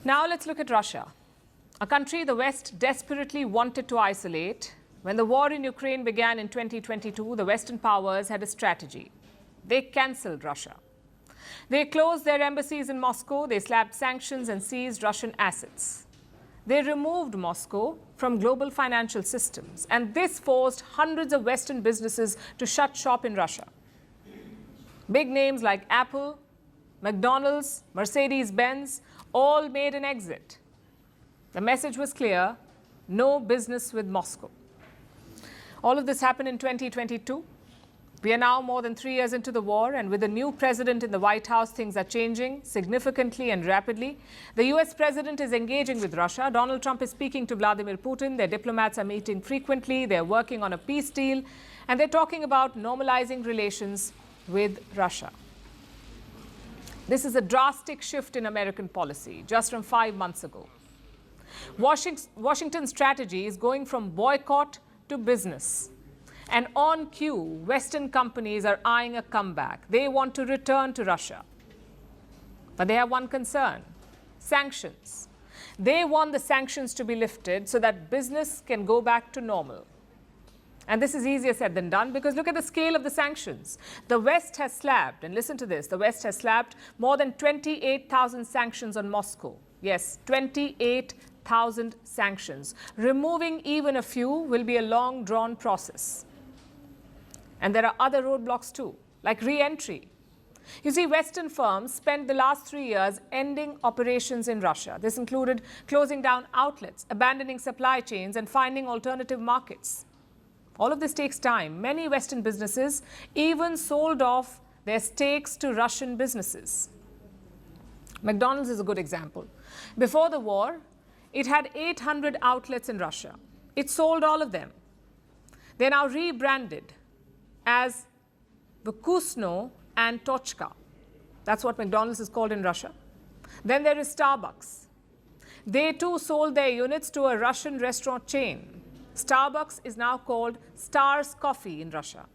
Now let's look at Russia, a country the West desperately wanted to isolate. When the war in Ukraine began in 2022, the Western powers had a strategy. They cancelled Russia. They closed their embassies in Moscow, they slapped sanctions and seized Russian assets. They removed Moscow from global financial systems, and this forced hundreds of Western businesses to shut shop in Russia. Big names like Apple, McDonald's, Mercedes-Benz all made an exit. The message was clear: no business with Moscow. All of this happened in 2022. We are now more than 3 years into the war, and with a new president in the White House, things are changing significantly and rapidly. The US president is engaging with Russia. Donald Trump is speaking to Vladimir Putin. Their diplomats are meeting frequently. They're working on a peace deal, and they're talking about normalizing relations with Russia. This is a drastic shift in American policy just from 5 months ago. Washington's strategy is going from boycott to business. And on cue, Western companies are eyeing a comeback. They want to return to Russia. But they have one concern: sanctions. They want the sanctions to be lifted so that business can go back to normal. And this is easier said than done, because look at the scale of the sanctions. The West has slapped, and listen to this, the West has slapped more than 28,000 sanctions on Moscow. Yes, 28,000 sanctions. Removing even a few will be a long, drawn process. And there are other roadblocks too, like re-entry. You see, Western firms spent the last 3 years ending operations in Russia. This included closing down outlets, abandoning supply chains, and finding alternative markets. All of this takes time. Many Western businesses even sold off their stakes to Russian businesses. McDonald's is a good example. Before the war, it had 800 outlets in Russia. It sold all of them. They're now rebranded as Vkusno and Tochka. That's what McDonald's is called in Russia. Then there is Starbucks. They too sold their units to a Russian restaurant chain. Starbucks is now called Stars Coffee in Russia.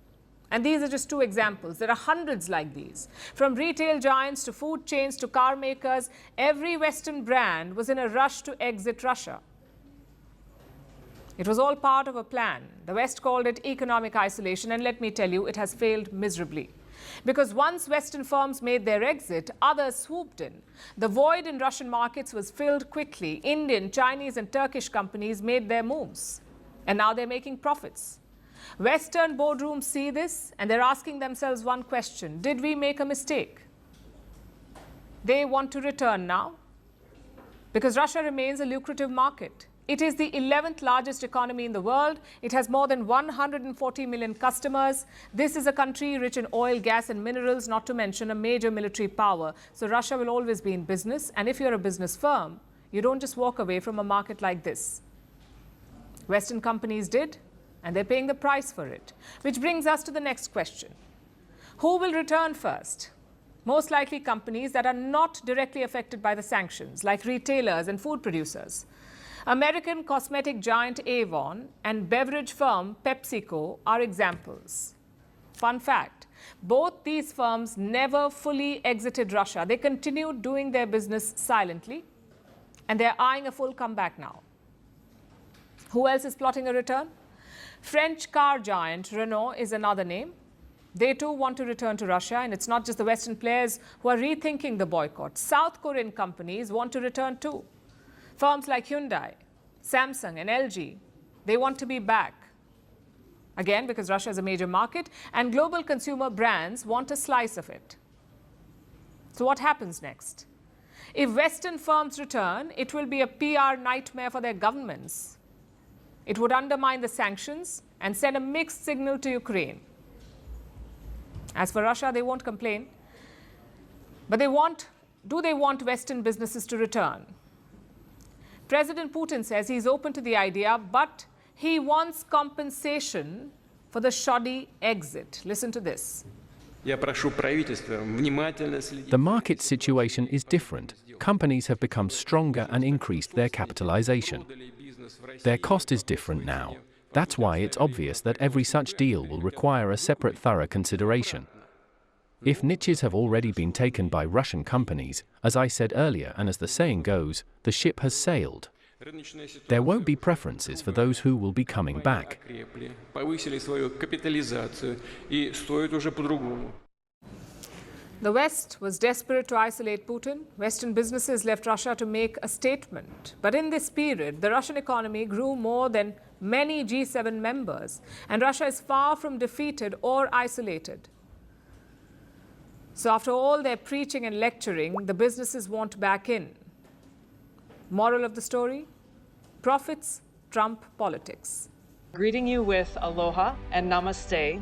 And these are just 2 examples. There are hundreds like these. From retail giants to food chains to car makers, every Western brand was in a rush to exit Russia. It was all part of a plan. The West called it economic isolation, and let me tell you, it has failed miserably. Because once Western firms made their exit, others swooped in. The void in Russian markets was filled quickly. Indian, Chinese, and Turkish companies made their moves, and now they're making profits. Western boardrooms see this, and they're asking themselves one question: did we make a mistake? They want to return now, because Russia remains a lucrative market. It is the 11th largest economy in the world. It has more than 140 million customers. This is a country rich in oil, gas, and minerals, not to mention a major military power. So Russia will always be in business. And if you're a business firm, you don't just walk away from a market like this. Western companies did, and they're paying the price for it. Which brings us to the next question. Who will return first? Most likely companies that are not directly affected by the sanctions, like retailers and food producers. American cosmetic giant Avon and beverage firm PepsiCo are examples. Fun fact, both these firms never fully exited Russia. They continued doing their business silently, and they're eyeing a full comeback now. Who else is plotting a return? French car giant Renault is another name. They too want to return to Russia, and it's not just the Western players who are rethinking the boycott. South Korean companies want to return too. Firms like Hyundai, Samsung, and LG, they want to be back. Again, because Russia is a major market, and global consumer brands want a slice of it. So what happens next? If Western firms return, it will be a PR nightmare for their governments. It would undermine the sanctions and send a mixed signal to Ukraine. As for Russia, they won't complain. But do they want Western businesses to return? President Putin says he's open to the idea, but he wants compensation for the shoddy exit. Listen to this. The market situation is different. Companies have become stronger and increased their capitalization. Their cost is different now. That's why it's obvious that every such deal will require a separate thorough consideration. If niches have already been taken by Russian companies, as I said earlier, and as the saying goes, the ship has sailed. There won't be preferences for those who will be coming back. The West was desperate to isolate Putin. Western businesses left Russia to make a statement. But in this period, the Russian economy grew more than many G7 members, and Russia is far from defeated or isolated. So after all their preaching and lecturing, the businesses want back in. Moral of the story? Profits trump politics. Greeting you with aloha and namaste.